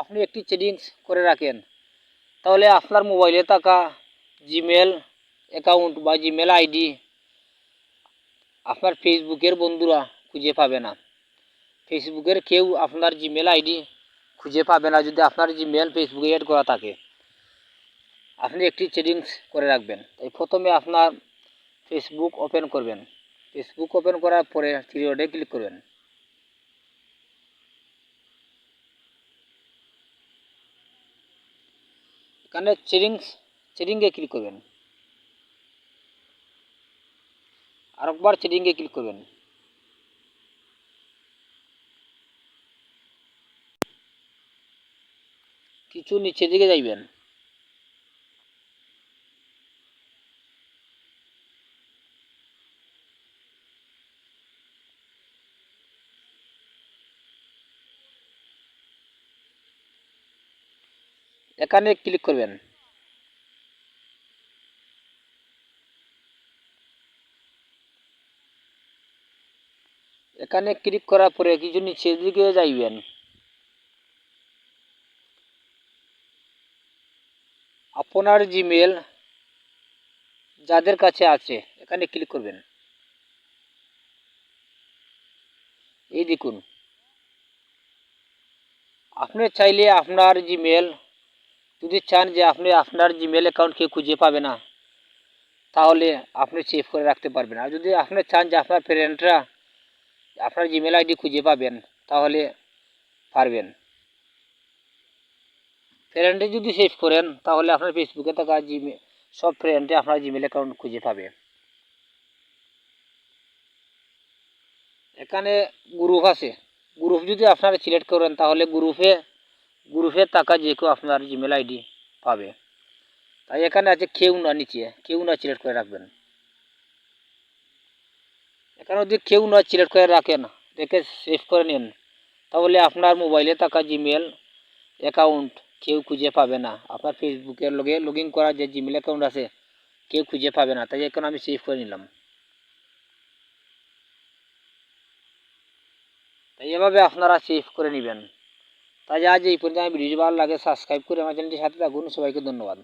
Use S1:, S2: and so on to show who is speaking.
S1: আপনি একটি সেটিংস করে রাখেন, তাহলে আপনার মোবাইলে থাকা জিমেল অ্যাকাউন্ট বা জিমেল আইডি আপনার ফেসবুকের বন্ধুরা খুঁজে পাবে না। ফেসবুকের কেউ আপনার জিমেল আইডি খুঁজে পাবে না যদি আপনার জিমেল ফেসবুকে অ্যাড করা থাকে। আপনি একটি সেটিংস করে রাখবেন। তাই প্রথমে আপনার ফেসবুক ওপেন করবেন। ফেসবুক ওপেন করার পরে থ্রি ডটে ক্লিক করবেন। এখানে সেটিংয়ে ক্লিক করবেন। আরেকবার সেটিংয়ে ক্লিক করবেন। কিছু নিচে দিকে যাইবেন। এখানে ক্লিক করবেন। এখানে ক্লিক করার পরে কিছু নিচের দিকে যাইবেন। আপনার জিমেল যাদের কাছে আছে এখানে ক্লিক করবেন। এই দেখুন, আপনি চাইলে আপনার জিমেল যদি চান যে আপনি আপনার জিমেল অ্যাকাউন্ট কেউ খুঁজে পাবে না, তাহলে আপনি সেভ করে রাখতে পারবেন। আর যদি আপনি চান যে আপনার ফ্রেন্ডরা আপনার জিমেল আইডি খুঁজে পাবেন, তাহলে পারবেন। ফ্রেন্ডে যদি সেভ করেন তাহলে আপনার ফেসবুকে থাকা সব ফ্রেন্ডে আপনার জিমেল অ্যাকাউন্ট খুঁজে পাবে। এখানে গ্রুপ আছে, গ্রুপ যদি আপনারা সিলেক্ট করেন তাহলে গ্রুপে থাকা যে কেউ আপনার জিমেল আইডি পাবে। তাই এখানে আছে কেউ না, নিচে কেউ না সিলেক্ট করে রাখবেন। এখানে যদি কেউ না সিলেক্ট করে রাখেন, রেখে সেভ করে নিন, তাহলে আপনার মোবাইলে থাকা জিমেল অ্যাকাউন্ট কেউ খুঁজে পাবে না। আপনার ফেসবুকের লগে লগ ইন করা যে জিমেল অ্যাকাউন্ট আছে কেউ খুঁজে পাবে না। তাই এখন আমি সেভ করে নিলাম। তাই এভাবে আপনারা সেভ করে নেবেন। তাই আজ এই পর্যন্ত, ভিডিওটি ভালো লাগে সাবস্ক্রাইব করে আমার চ্যানেলটির সাথে থাকুন। সবাইকে ধন্যবাদ।